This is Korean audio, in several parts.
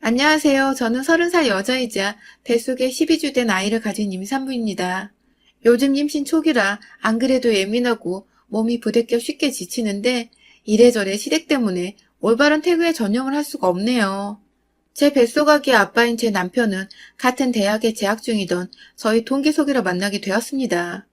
안녕하세요. 저는 30살 여자이자 뱃속에 12주 된 아이를 가진 임산부입니다. 요즘 임신 초기라 안 그래도 예민하고 몸이 부대껴 쉽게 지치는데 이래저래 시댁 때문에 올바른 태교에 전념을 할 수가 없네요. 제 뱃속아기 아빠인 제 남편은 같은 대학에 재학 중이던 저희 동기 소개로 만나게 되었습니다.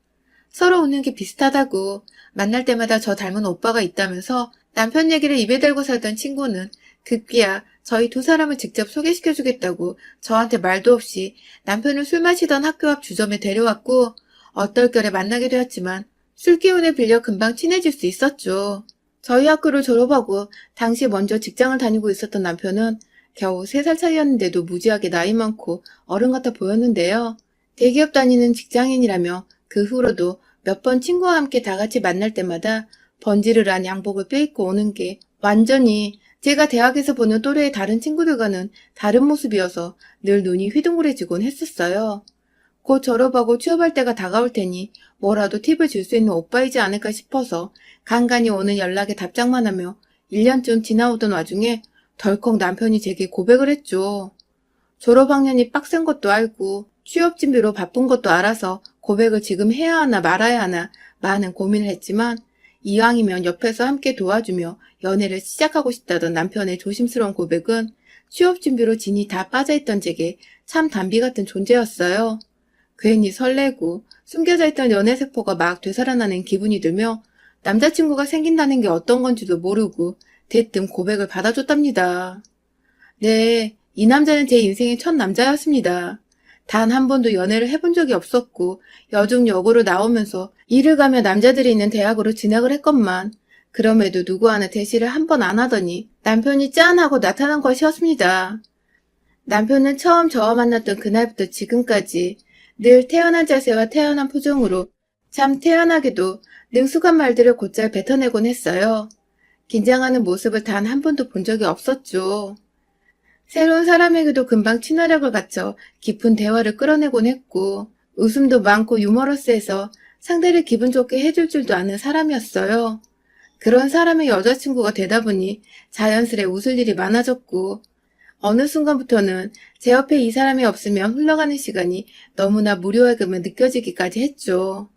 서로 웃는 게 비슷하다고 만날 때마다 저 닮은 오빠가 있다면서 남편 얘기를 입에 달고 살던 친구는 급기야 저희 두 사람을 직접 소개시켜주겠다고 저한테 말도 없이 남편을 술 마시던 학교 앞 주점에 데려왔고 얼떨결에 만나게 되었지만 술 기운을 빌려 금방 친해질 수 있었죠. 저희 학교를 졸업하고 당시 먼저 직장을 다니고 있었던 남편은 겨우 3살 차이였는데도 무지하게 나이 많고 어른 같아 보였는데요. 대기업 다니는 직장인이라며 그 후로도 몇 번 친구와 함께 다 같이 만날 때마다 번지르르한 양복을 껴입고 오는 게 완전히 제가 대학에서 보는 또래의 다른 친구들과는 다른 모습이어서 늘 눈이 휘둥그레지곤 했었어요. 곧 졸업하고 취업할 때가 다가올 테니 뭐라도 팁을 줄 수 있는 오빠이지 않을까 싶어서 간간히 오는 연락에 답장만 하며 1년쯤 지나오던 와중에 덜컥 남편이 제게 고백을 했죠. 졸업학년이 빡센 것도 알고 취업 준비로 바쁜 것도 알아서 고백을 지금 해야 하나 말아야 하나 많은 고민을 했지만 이왕이면 옆에서 함께 도와주며 연애를 시작하고 싶다던 남편의 조심스러운 고백은 취업 준비로 진이 다 빠져있던 제게 참 단비 같은 존재였어요. 괜히 설레고 숨겨져 있던 연애 세포가 막 되살아나는 기분이 들며 남자친구가 생긴다는 게 어떤 건지도 모르고 대뜸 고백을 받아줬답니다. 네, 이 남자는 제 인생의 첫 남자였습니다. 단 한 번도 연애를 해본 적이 없었고 여중 여고로 나오면서 일을 가며 남자들이 있는 대학으로 진학을 했건만 그럼에도 누구 하나 대시를 한 번 안 하더니 남편이 짠 하고 나타난 것이었습니다. 남편은 처음 저와 만났던 그날부터 지금까지 늘 태연한 자세와 태연한 표정으로 참 태연하게도 능숙한 말들을 곧잘 뱉어내곤 했어요. 긴장하는 모습을 단 한 번도 본 적이 없었죠. 새로운 사람에게도 금방 친화력을 갖춰 깊은 대화를 끌어내곤 했고 웃음도 많고 유머러스해서 상대를 기분 좋게 해줄 줄도 아는 사람이었어요. 그런 사람의 여자친구가 되다 보니 자연스레 웃을 일이 많아졌고 어느 순간부터는 제 옆에 이 사람이 없으면 흘러가는 시간이 너무나 무료하게만 느껴지기까지 했죠.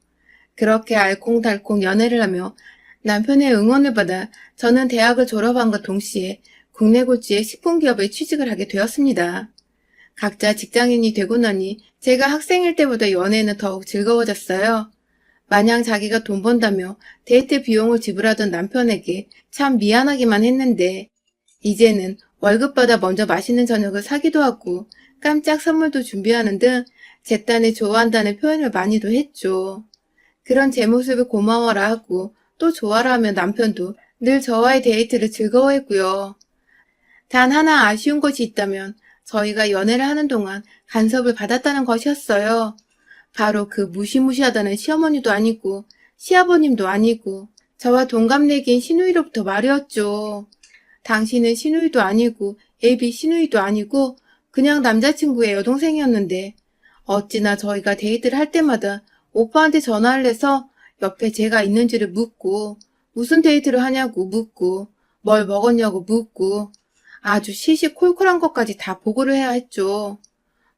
그렇게 알콩달콩 연애를 하며 남편의 응원을 받아 저는 대학을 졸업함과 동시에 국내 굴지의 식품기업에 취직을 하게 되었습니다. 각자 직장인이 되고 나니 제가 학생일 때보다 연애는 더욱 즐거워졌어요. 마냥 자기가 돈 번다며 데이트 비용을 지불하던 남편에게 참 미안하기만 했는데 이제는 월급 받아 먼저 맛있는 저녁을 사기도 하고 깜짝 선물도 준비하는 등 제 딴을 좋아한다는 표현을 많이도 했죠. 그런 제 모습을 고마워라 하고 또 좋아라 하며 남편도 늘 저와의 데이트를 즐거워했고요. 단 하나 아쉬운 것이 있다면 저희가 연애를 하는 동안 간섭을 받았다는 것이었어요. 바로 그 무시무시하다는 시어머니도 아니고 시아버님도 아니고 저와 동갑내기인 시누이로부터 말이었죠. 당신은 시누이도 아니고 애비 시누이도 아니고 그냥 남자친구의 여동생이었는데 어찌나 저희가 데이트를 할 때마다 오빠한테 전화를 해서 옆에 제가 있는지를 묻고 무슨 데이트를 하냐고 묻고 뭘 먹었냐고 묻고 아주 시시콜콜한 것까지 다 보고를 해야 했죠.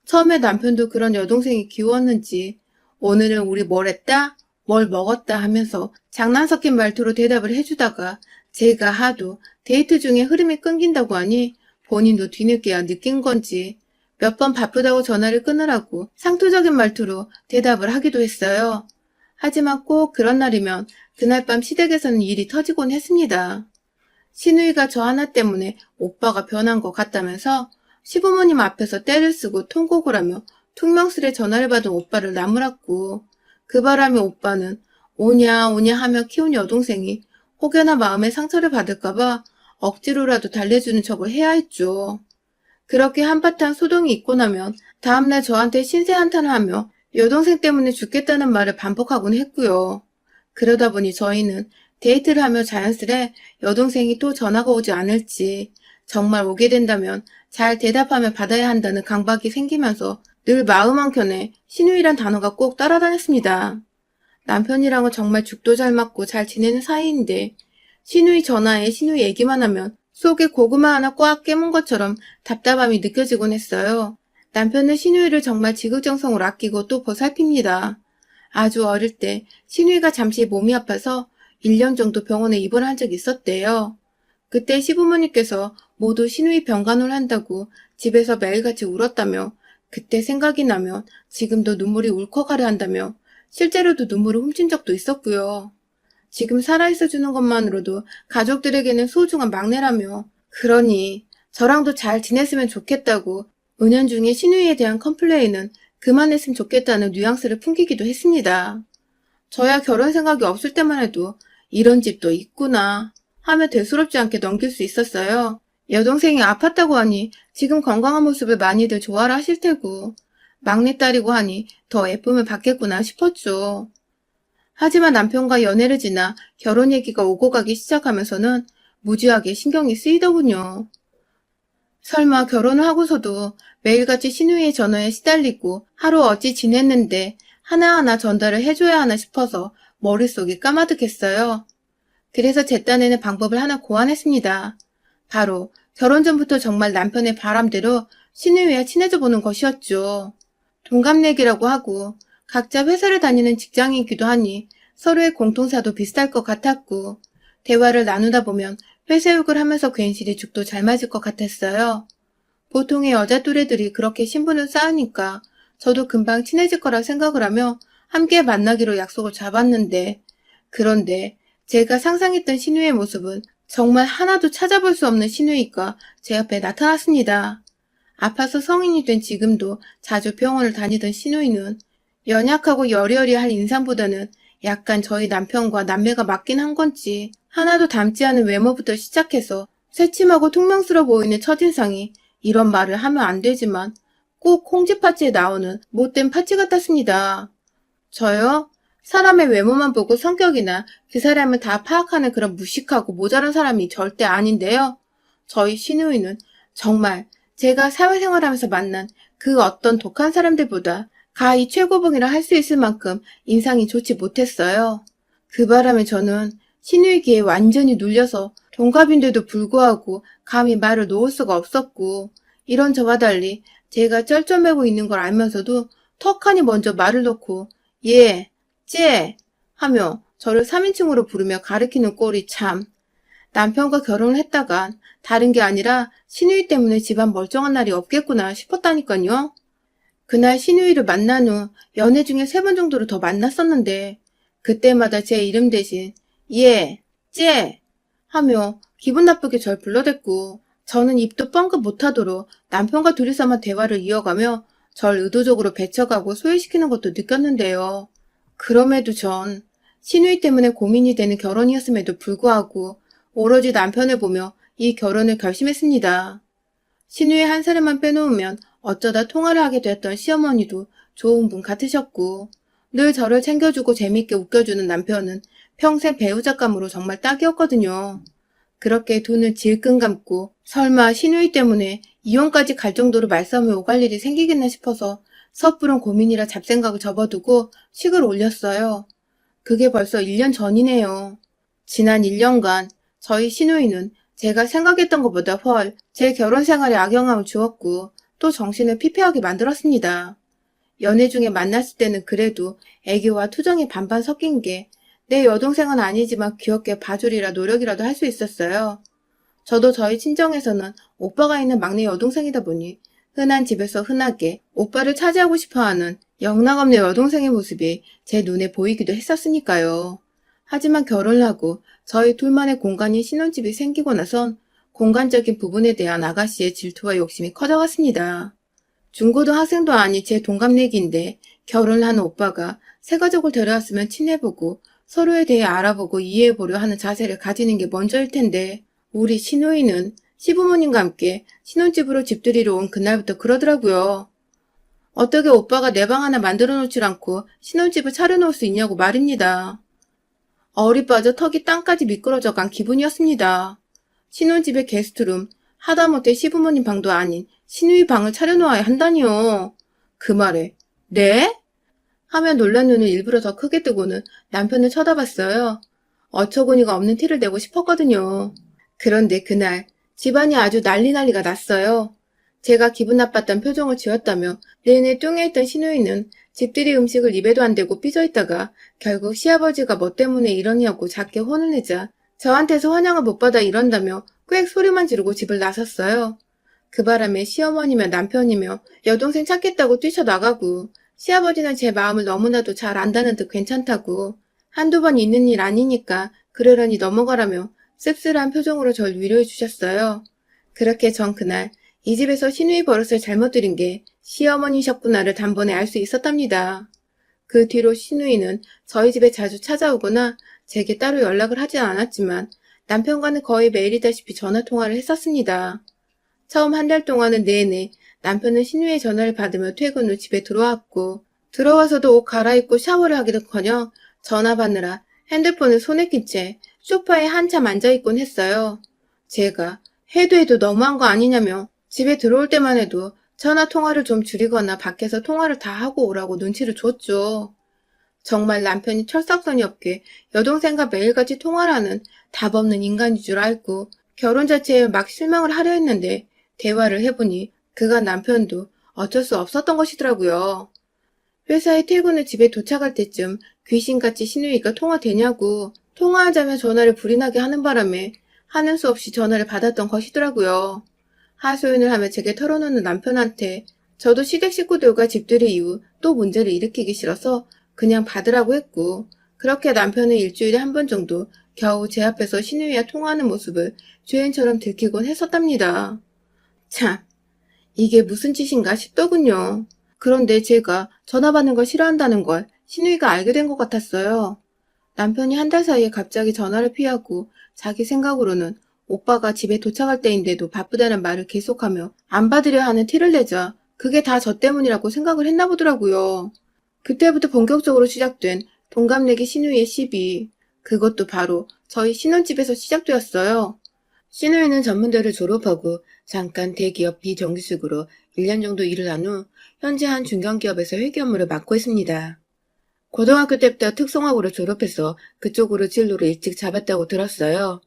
처음에 남편도 그런 여동생이 귀여웠는지 오늘은 우리 뭘 했다? 뭘 먹었다 하면서 장난 섞인 말투로 대답을 해주다가 제가 하도 데이트 중에 흐름이 끊긴다고 하니 본인도 뒤늦게야 느낀 건지 몇 번 바쁘다고 전화를 끊으라고 상투적인 말투로 대답을 하기도 했어요. 하지만 꼭 그런 날이면 그날 밤 시댁에서는 일이 터지곤 했습니다. 시누이가 저 하나 때문에 오빠가 변한 것 같다면서 시부모님 앞에서 떼를 쓰고 통곡을 하며 퉁명스레 전화를 받은 오빠를 나무랐고 그 바람에 오빠는 오냐 오냐 하며 키운 여동생이 혹여나 마음에 상처를 받을까봐 억지로라도 달래주는 척을 해야 했죠. 그렇게 한바탕 소동이 있고 나면 다음날 저한테 신세 한탄을 하며 여동생 때문에 죽겠다는 말을 반복하곤 했고요. 그러다 보니 저희는 데이트를 하며 자연스레 여동생이 또 전화가 오지 않을지 정말 오게 된다면 잘 대답하며 받아야 한다는 강박이 생기면서 늘 마음 한켠에 시누이란 단어가 꼭 따라다녔습니다. 남편이랑은 정말 죽도 잘 맞고 잘 지내는 사이인데 시누이 전화에 시누이 얘기만 하면 속에 고구마 하나 꽉 깨문 것처럼 답답함이 느껴지곤 했어요. 남편은 신우이를 정말 지극정성으로 아끼고 또 보살핍니다. 아주 어릴 때 신우이가 잠시 몸이 아파서 1년 정도 병원에 입원한 적이 있었대요. 그때 시부모님께서 모두 신우이 병간호를 한다고 집에서 매일같이 울었다며 그때 생각이 나면 지금도 눈물이 울컥하려 한다며 실제로도 눈물을 훔친 적도 있었고요. 지금 살아있어 주는 것만으로도 가족들에게는 소중한 막내라며 그러니 저랑도 잘 지냈으면 좋겠다고 은연중에 신우이에 대한 컴플레인은 그만했으면 좋겠다는 뉘앙스를 풍기기도 했습니다. 저야 결혼 생각이 없을 때만 해도 이런 집도 있구나 하며 대수롭지 않게 넘길 수 있었어요. 여동생이 아팠다고 하니 지금 건강한 모습을 많이들 좋아라 하실 테고 막내딸이고 하니 더 예쁨을 받겠구나 싶었죠. 하지만 남편과 연애를 지나 결혼 얘기가 오고 가기 시작하면서는 무지하게 신경이 쓰이더군요. 설마 결혼을 하고서도 매일같이 신우이의 전화에 시달리고 하루 어찌 지냈는데 하나하나 전달을 해줘야 하나 싶어서 머릿속이 까마득했어요. 그래서 제 딴에는 방법을 하나 고안했습니다. 바로 결혼 전부터 정말 남편의 바람대로 신우이와 친해져 보는 것이었죠. 동갑내기라고 하고 각자 회사를 다니는 직장이기도 하니 서로의 공통사도 비슷할 것 같았고 대화를 나누다 보면 회사욕을 하면서 괜시리 죽도 잘 맞을 것 같았어요. 보통의 여자 또래들이 그렇게 신분을 쌓으니까 저도 금방 친해질 거라 생각을 하며 함께 만나기로 약속을 잡았는데 그런데 제가 상상했던 신우의 모습은 정말 하나도 찾아볼 수 없는 신우이가 제 앞에 나타났습니다. 아파서 성인이 된 지금도 자주 병원을 다니던 신우이는 연약하고 여리여리할 인상보다는 약간 저희 남편과 남매가 맞긴 한 건지 하나도 닮지 않은 외모부터 시작해서 새침하고 퉁명스러워 보이는 첫인상이 이런 말을 하면 안 되지만 꼭 홍지파츠에 나오는 못된 파츠 같았습니다. 저요? 사람의 외모만 보고 성격이나 그 사람을 다 파악하는 그런 무식하고 모자란 사람이 절대 아닌데요. 저희 신우이는 정말 제가 사회생활하면서 만난 그 어떤 독한 사람들보다 가히 최고봉이라 할 수 있을 만큼 인상이 좋지 못했어요. 그 바람에 저는 신우이기에 완전히 눌려서 동갑인데도 불구하고 감히 말을 놓을 수가 없었고 이런 저와 달리 제가 쩔쩔매고 있는 걸 알면서도 턱하니 먼저 말을 놓고 예, 쟤 하며 저를 3인칭으로 부르며 가리키는 꼴이 참. 남편과 결혼을 했다간 다른 게 아니라 신우이 때문에 집안 멀쩡한 날이 없겠구나 싶었다니까요. 그날 신우이를 만난 후 연애 중에 3번 정도를 더 만났었는데 그때마다 제 이름 대신 예, 쟤 하며 기분 나쁘게 절 불러댔고 저는 입도 뻥긋 못하도록 남편과 둘이서만 대화를 이어가며 절 의도적으로 배척하고 소외시키는 것도 느꼈는데요. 그럼에도 전 신우이 때문에 고민이 되는 결혼이었음에도 불구하고 오로지 남편을 보며 이 결혼을 결심했습니다. 신우이 한 사람만 빼놓으면 어쩌다 통화를 하게 되었던 시어머니도 좋은 분 같으셨고 늘 저를 챙겨주고 재밌게 웃겨주는 남편은 평생 배우자감으로 정말 딱이었거든요. 그렇게 돈을 질끈 감고 설마 신우이 때문에 이혼까지 갈 정도로 말싸움이 오갈 일이 생기겠나 싶어서 섣부른 고민이라 잡생각을 접어두고 식을 올렸어요. 그게 벌써 1년 전이네요. 지난 1년간 저희 신우이는 제가 생각했던 것보다 훨 제 결혼 생활에 악영향을 주었고 또 정신을 피폐하게 만들었습니다. 연애 중에 만났을 때는 그래도 애교와 투정이 반반 섞인 게 내 여동생은 아니지만 귀엽게 봐주리라 노력이라도 할 수 있었어요. 저도 저희 친정에서는 오빠가 있는 막내 여동생이다 보니 흔한 집에서 흔하게 오빠를 차지하고 싶어하는 영락없는 여동생의 모습이 제 눈에 보이기도 했었으니까요. 하지만 결혼을 하고 저희 둘만의 공간인 신혼집이 생기고 나선 공간적인 부분에 대한 아가씨의 질투와 욕심이 커져갔습니다. 중고등학생도 아닌 제 동갑내기인데 결혼을 하는 오빠가 새 가족을 데려왔으면 친해보고 서로에 대해 알아보고 이해해보려 하는 자세를 가지는 게 먼저일 텐데 우리 신우이는 시부모님과 함께 신혼집으로 집들이러 온 그날부터 그러더라고요. 어떻게 오빠가 내 방 하나 만들어 놓질 않고 신혼집을 차려놓을 수 있냐고 말입니다. 얼이 빠져 턱이 땅까지 미끄러져 간 기분이었습니다. 신혼집의 게스트룸, 하다못해 시부모님 방도 아닌 신우이 방을 차려놓아야 한다니요. 그 말에 네? 하며 놀란 눈을 일부러 더 크게 뜨고는 남편을 쳐다봤어요. 어처구니가 없는 티를 내고 싶었거든요. 그런데 그날 집안이 아주 난리가 났어요. 제가 기분 나빴던 표정을 지었다며 내내 뚱에 있던 시누이는 집들이 음식을 입에도 안 대고 삐져있다가 결국 시아버지가 뭐 때문에 이러냐고 작게 혼을 내자 저한테서 환영을 못 받아 이런다며 꽥 소리만 지르고 집을 나섰어요. 그 바람에 시어머니며 남편이며 여동생 찾겠다고 뛰쳐나가고 시아버지는 제 마음을 너무나도 잘 안다는 듯 괜찮다고 한두 번 있는 일 아니니까 그러려니 넘어가라며 씁쓸한 표정으로 절 위로해 주셨어요. 그렇게 전 그날 이 집에서 시누이 버릇을 잘못 들인 게 시어머니셨구나를 단번에 알 수 있었답니다. 그 뒤로 시누이는 저희 집에 자주 찾아오거나 제게 따로 연락을 하진 않았지만 남편과는 거의 매일이다시피 전화통화를 했었습니다. 처음 한 달 동안은 내내 남편은 시누이의 전화를 받으며 퇴근 후 집에 들어왔고 들어와서도 옷 갈아입고 샤워를 하기는커녕 전화 받느라 핸드폰을 손에 낀 채 소파에 한참 앉아있곤 했어요. 제가 해도 너무한 거 아니냐며 집에 들어올 때만 해도 전화 통화를 좀 줄이거나 밖에서 통화를 다 하고 오라고 눈치를 줬죠. 정말 남편이 철딱선이 없게 여동생과 매일같이 통화를 하는 답 없는 인간인 줄 알고 결혼 자체에 막 실망을 하려 했는데 대화를 해보니 그간 남편도 어쩔 수 없었던 것이더라고요. 회사에 퇴근 후 집에 도착할 때쯤 귀신같이 시누이가 통화되냐고 통화하자며 전화를 불이 나게 하는 바람에 하는 수 없이 전화를 받았던 것이더라고요. 하소연을 하며 제게 털어놓는 남편한테 저도 시댁 식구들과 집들이 이후 또 문제를 일으키기 싫어서 그냥 받으라고 했고 그렇게 남편은 일주일에 한 번 정도 겨우 제 앞에서 시누이와 통화하는 모습을 죄인처럼 들키곤 했었답니다. 참, 이게 무슨 짓인가 싶더군요. 그런데 제가 전화 받는 걸 싫어한다는 걸 시누이가 알게 된 것 같았어요. 남편이 한 달 사이에 갑자기 전화를 피하고 자기 생각으로는 오빠가 집에 도착할 때인데도 바쁘다는 말을 계속하며 안 받으려 하는 티를 내자 그게 다 저 때문이라고 생각을 했나 보더라고요. 그때부터 본격적으로 시작된 동갑내기 시누이의 시비. 그것도 바로 저희 신혼집에서 시작되었어요. 시누이는 전문대를 졸업하고 잠깐 대기업 비정규직으로 1년 정도 일을 한 후 현재 한 중견기업에서 회계 업무를 맡고 있습니다. 고등학교 때부터 특성화고를 졸업해서 그쪽으로 진로를 일찍 잡았다고 들었어요.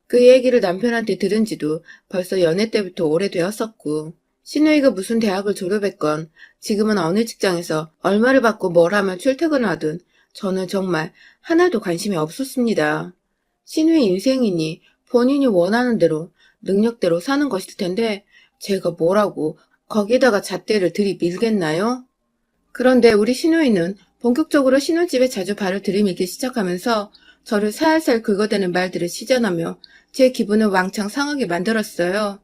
그 얘기를 남편한테 들은 지도 벌써 연애 때부터 오래되었었고 시누이가 무슨 대학을 졸업했건 지금은 어느 직장에서 얼마를 받고 뭘 하면 출퇴근을 하든 저는 정말 하나도 관심이 없었습니다. 시누이 인생이니 본인이 원하는 대로 능력대로 사는 것일 텐데 제가 뭐라고 거기다가 잣대를 들이밀겠나요? 그런데 우리 시누이는 본격적으로 신혼집에 자주 발을 들이밀기 시작하면서 저를 살살 긁어대는 말들을 시전하며 제 기분을 왕창 상하게 만들었어요.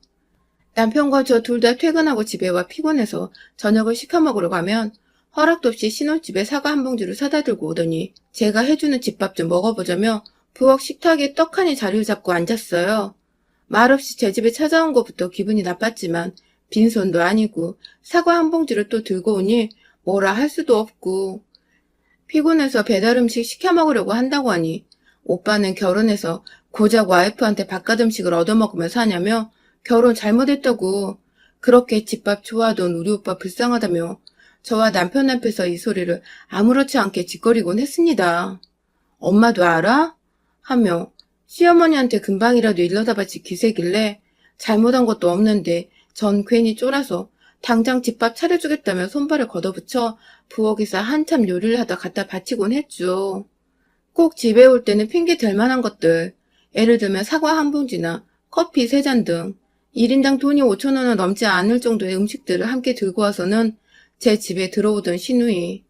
남편과 저 둘 다 퇴근하고 집에 와 피곤해서 저녁을 시켜 먹으러 가면 허락도 없이 신혼집에 사과 한 봉지를 사다 들고 오더니 제가 해주는 집밥 좀 먹어보자며 부엌 식탁에 떡하니 자리를 잡고 앉았어요. 말없이 제 집에 찾아온 것부터 기분이 나빴지만 빈손도 아니고 사과 한 봉지를 또 들고 오니 뭐라 할 수도 없고 피곤해서 배달 음식 시켜 먹으려고 한다고 하니 오빠는 결혼해서 고작 와이프한테 바깥 음식을 얻어먹으며 사냐며 결혼 잘못했다고 그렇게 집밥 좋아하던 우리 오빠 불쌍하다며 저와 남편 앞에서 이 소리를 아무렇지 않게 짓거리곤 했습니다. 엄마도 알아? 하며 시어머니한테 금방이라도 일러다봤지 기세길래 잘못한 것도 없는데 전 괜히 쫄아서 당장 집밥 차려주겠다며 손발을 걷어붙여 부엌에서 한참 요리를 하다 갖다 바치곤 했죠. 꼭 집에 올 때는 핑계 댈 만한 것들, 예를 들면 사과 한 봉지나 커피 3잔 등 1인당 돈이 5,000원은 넘지 않을 정도의 음식들을 함께 들고 와서는 제 집에 들어오던 시누이.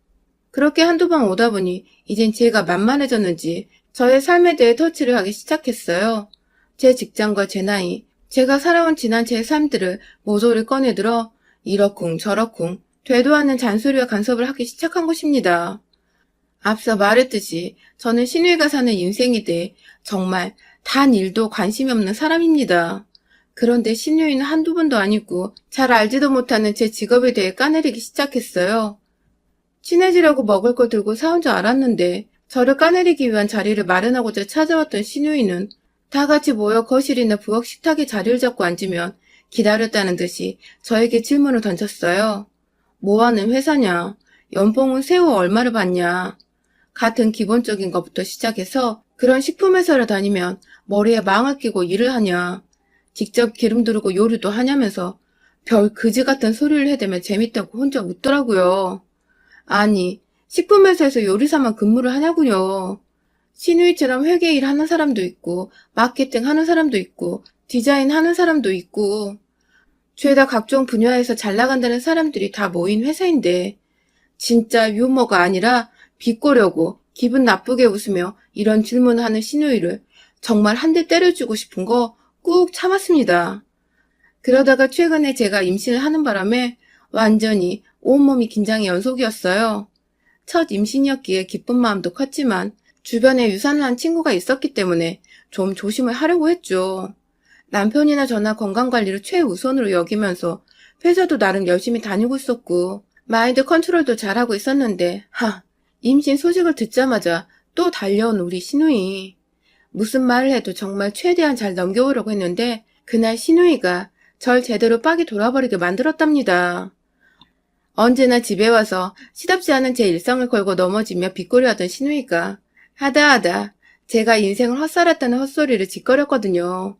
그렇게 한두 번 오다 보니 이젠 제가 만만해졌는지 저의 삶에 대해 터치를 하기 시작했어요. 제 직장과 제 나이, 제가 살아온 지난 제 삶들을 모조리 꺼내들어 이러쿵 저러쿵 되도 않는 잔소리와 간섭을 하기 시작한 것입니다. 앞서 말했듯이 저는 시누이가 사는 인생에 대해 정말 단 일도 관심이 없는 사람입니다. 그런데 시누이는 한두 번도 아니고 잘 알지도 못하는 제 직업에 대해 까내리기 시작했어요. 친해지려고 먹을 거 들고 사온 줄 알았는데 저를 까내리기 위한 자리를 마련하고자 찾아왔던 시누이는 다 같이 모여 거실이나 부엌 식탁에 자리를 잡고 앉으면 기다렸다는 듯이 저에게 질문을 던졌어요. 뭐하는 회사냐? 연봉은 세후 얼마를 받냐? 같은 기본적인 것부터 시작해서 그런 식품회사를 다니면 머리에 망을 끼고 일을 하냐? 직접 기름 두르고 요리도 하냐면서 별 그지 같은 소리를 해대며 재밌다고 혼자 웃더라고요. 아니, 식품회사에서 요리사만 근무를 하냐고요. 시누이처럼 회계 일 하는 사람도 있고, 마케팅 하는 사람도 있고, 디자인 하는 사람도 있고, 죄다 각종 분야에서 잘 나간다는 사람들이 다 모인 회사인데, 진짜 유머가 아니라 비꼬려고 기분 나쁘게 웃으며 이런 질문을 하는 시누이를 정말 한 대 때려주고 싶은 거 꾹 참았습니다. 그러다가 최근에 제가 임신을 하는 바람에 완전히 온몸이 긴장의 연속이었어요. 첫 임신이었기에 기쁜 마음도 컸지만 주변에 유산을 한 친구가 있었기 때문에 좀 조심을 하려고 했죠. 남편이나 저나 건강관리를 최우선으로 여기면서 회사도 나름 열심히 다니고 있었고 마인드 컨트롤도 잘하고 있었는데 임신 소식을 듣자마자 또 달려온 우리 시누이. 무슨 말을 해도 정말 최대한 잘 넘겨오려고 했는데 그날 시누이가 절 제대로 빡이 돌아버리게 만들었답니다. 언제나 집에 와서 시답지 않은 제 일상을 걸고 넘어지며 빗꼬리하던 시누이가 하다 제가 인생을 헛살았다는 헛소리를 짓거렸거든요.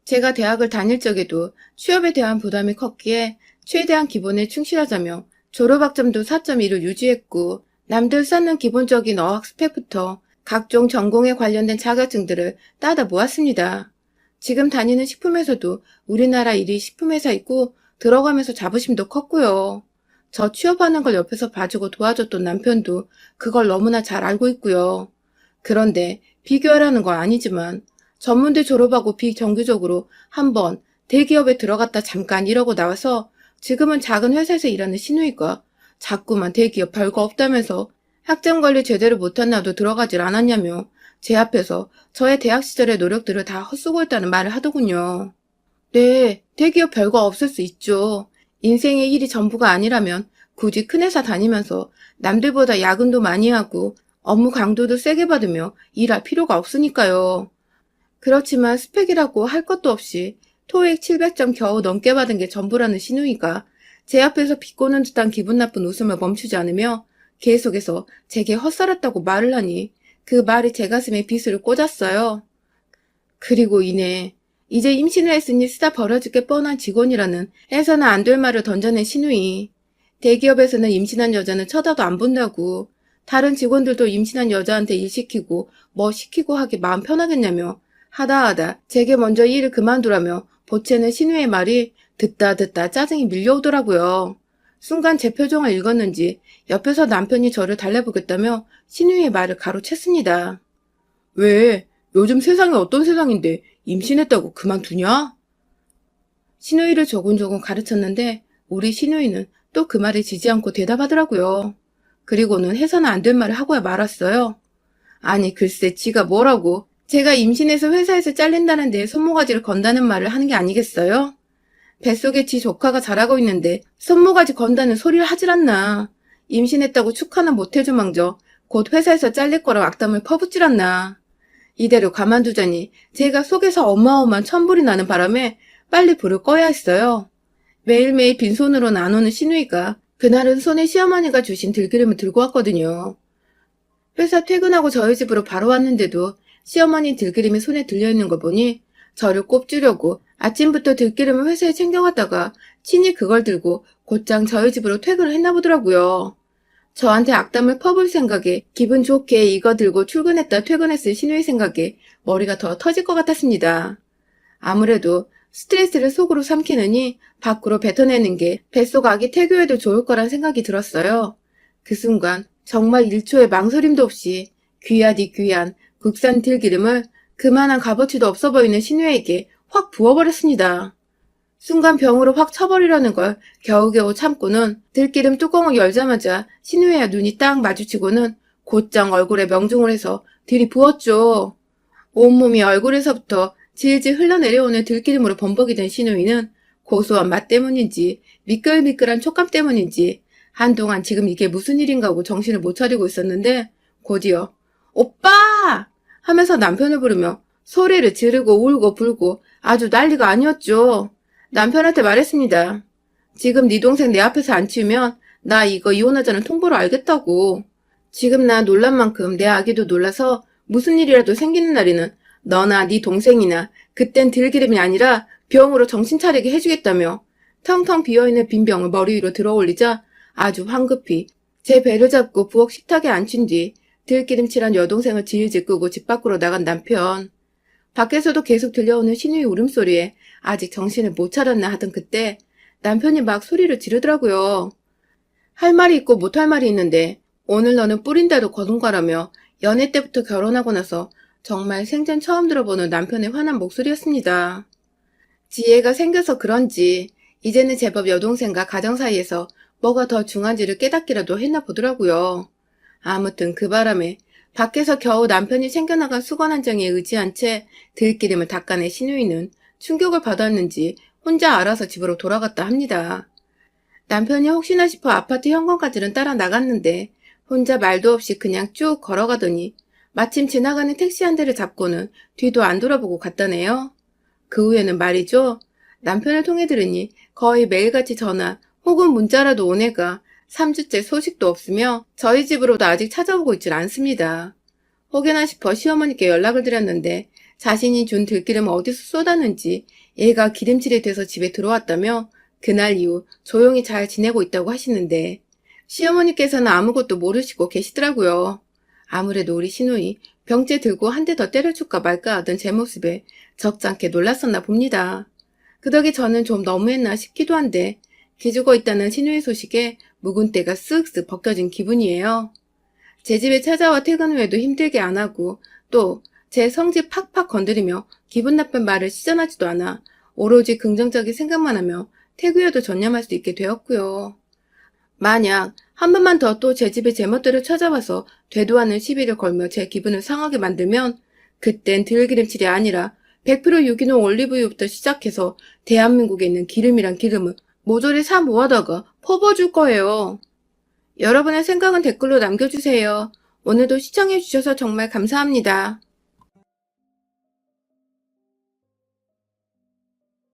제가 대학을 다닐 적에도 취업에 대한 부담이 컸기에 최대한 기본에 충실하자며 졸업학점도 4.2를 유지했고 남들 쌓는 기본적인 어학 스펙부터 각종 전공에 관련된 자격증들을 따다 모았습니다. 지금 다니는 식품회사도 우리나라 1위 식품회사이고 들어가면서 자부심도 컸고요. 저 취업하는 걸 옆에서 봐주고 도와줬던 남편도 그걸 너무나 잘 알고 있고요. 그런데 비교하라는 건 아니지만 전문대 졸업하고 비정규적으로 한번 대기업에 들어갔다 잠깐 일하고 나와서 지금은 작은 회사에서 일하는 시누이가 자꾸만 대기업 별거 없다면서 학점 관리 제대로 못한 나도 들어가질 않았냐며 제 앞에서 저의 대학 시절의 노력들을 다 헛수고했다는 말을 하더군요. 네, 대기업 별거 없을 수 있죠. 인생의 일이 전부가 아니라면 굳이 큰 회사 다니면서 남들보다 야근도 많이 하고 업무 강도도 세게 받으며 일할 필요가 없으니까요. 그렇지만 스펙이라고 할 것도 없이 토익 700점 겨우 넘게 받은 게 전부라는 시누이가 제 앞에서 비꼬는 듯한 기분 나쁜 웃음을 멈추지 않으며 계속해서 제게 헛살았다고 말을 하니 그 말이 제 가슴에 비수를 꽂았어요. 그리고 이내 이제 임신을 했으니 쓰다 버려질 게 뻔한 직원이라는 해서는 안 될 말을 던져낸 시누이. 대기업에서는 임신한 여자는 쳐다도 안 본다고. 다른 직원들도 임신한 여자한테 일 시키고 뭐 시키고 하기 마음 편하겠냐며 하다 제게 먼저 일을 그만두라며 보채는 시누이의 말이 듣다 짜증이 밀려오더라고요. 순간 제 표정을 읽었는지 옆에서 남편이 저를 달래보겠다며 시누이의 말을 가로챘습니다. 왜? 요즘 세상이 어떤 세상인데 임신했다고 그만두냐? 시누이를 조곤조곤 가르쳤는데 우리 시누이는 또 그 말에 지지 않고 대답하더라고요. 그리고는 해서는 안 될 말을 하고야 말았어요. 아니 글쎄 지가 뭐라고 제가 임신해서 회사에서 잘린다는데 손모가지를 건다는 말을 하는 게 아니겠어요? 뱃속에 지 조카가 자라고 있는데 손모가지 건다는 소리를 하질 않나. 임신했다고 축하는 못해주망정 곧 회사에서 잘릴 거라 악담을 퍼붓질 않나. 이대로 가만두자니 제가 속에서 어마어마한 천불이 나는 바람에 빨리 불을 꺼야 했어요. 매일매일 빈손으로 나누는 시누이가 그날은 손에 시어머니가 주신 들기름을 들고 왔거든요. 회사 퇴근하고 저희 집으로 바로 왔는데도 시어머니 들기름이 손에 들려있는 걸 보니 저를 꼽주려고 아침부터 들기름을 회사에 챙겨갔다가 친히 그걸 들고 곧장 저희 집으로 퇴근을 했나 보더라고요. 저한테 악담을 퍼볼 생각에 기분 좋게 이거 들고 출근했다 퇴근했을 시누이 생각에 머리가 더 터질 것 같았습니다. 아무래도 스트레스를 속으로 삼키느니 밖으로 뱉어내는 게 뱃속 아기 태교에도 좋을 거란 생각이 들었어요. 그 순간 정말 1초의 망설임도 없이 귀하디 귀한 국산 들기름을 그만한 값어치도 없어 보이는 시누이에게 확 부어버렸습니다. 순간 병으로 확 쳐버리려는 걸 겨우겨우 참고는 들기름 뚜껑을 열자마자 시누이와 눈이 딱 마주치고는 곧장 얼굴에 명중을 해서 들이부었죠. 온몸이 얼굴에서부터 질질 흘러내려오는 들기름으로 범벅이 된 시누이는 고소한 맛 때문인지 미끌미끌한 촉감 때문인지 한동안 지금 이게 무슨 일인가 하고 정신을 못 차리고 있었는데 곧이어 오빠! 하면서 남편을 부르며 소리를 지르고 울고 불고 아주 난리가 아니었죠. 남편한테 말했습니다. 지금 네 동생 내 앞에서 안 치우면 나 이거 이혼하자는 통보로 알겠다고. 지금 나 놀란 만큼 내 아기도 놀라서 무슨 일이라도 생기는 날에는 너나 네 동생이나 그땐 들기름이 아니라 병으로 정신 차리게 해주겠다며 텅텅 비어있는 빈 병을 머리 위로 들어 올리자 아주 황급히 제 배를 잡고 부엌 식탁에 앉힌 뒤 들기름칠한 여동생을 질질 끄고 집 밖으로 나간 남편. 밖에서도 계속 들려오는 신우의 울음소리에 아직 정신을 못 차렸나 하던 그때 남편이 막 소리를 지르더라고요. 할 말이 있고 못할 말이 있는데 오늘 너는 뿌린대로 거둔가라며 연애 때부터 결혼하고 나서 정말 생전 처음 들어보는 남편의 화난 목소리였습니다. 지혜가 생겨서 그런지 이제는 제법 여동생과 가정 사이에서 뭐가 더 중한지를 깨닫기라도 했나 보더라고요. 아무튼 그 바람에 밖에서 겨우 남편이 챙겨나간 수건 한 장에 의지한 채 들기름을 닦아낸 신우이는 충격을 받았는지 혼자 알아서 집으로 돌아갔다 합니다. 남편이 혹시나 싶어 아파트 현관까지는 따라 나갔는데 혼자 말도 없이 그냥 쭉 걸어가더니 마침 지나가는 택시 한 대를 잡고는 뒤도 안 돌아보고 갔다네요. 그 후에는 말이죠. 남편을 통해 들으니 거의 매일같이 전화 혹은 문자라도 온 애가 3주째 소식도 없으며 저희 집으로도 아직 찾아오고 있질 않습니다. 혹여나 싶어 시어머니께 연락을 드렸는데 자신이 준 들기름을 어디서 쏟았는지 얘가 기름칠이 돼서 집에 들어왔다며 그날 이후 조용히 잘 지내고 있다고 하시는데 시어머니께서는 아무것도 모르시고 계시더라고요. 아무래도 우리 시누이 병째 들고 한 대 더 때려줄까 말까 하던 제 모습에 적잖게 놀랐었나 봅니다. 그 덕에 저는 좀 너무했나 싶기도 한데 기죽어 있다는 시누이 소식에 묵은 때가 쓱쓱 벗겨진 기분이에요. 제 집에 찾아와 퇴근 후에도 힘들게 안 하고 또 제 성질 팍팍 건드리며 기분 나쁜 말을 시전하지도 않아 오로지 긍정적인 생각만 하며 태그여도 전념할 수 있게 되었고요. 만약 한 번만 더 또 제 집에 제멋대로 찾아와서 되도 않은 시비를 걸며 제 기분을 상하게 만들면 그땐 들기름칠이 아니라 100% 유기농 올리브유부터 시작해서 대한민국에 있는 기름이란 기름을 모조리 사 모아다가 퍼부어줄 거예요. 여러분의 생각은 댓글로 남겨주세요. 오늘도 시청해주셔서 정말 감사합니다.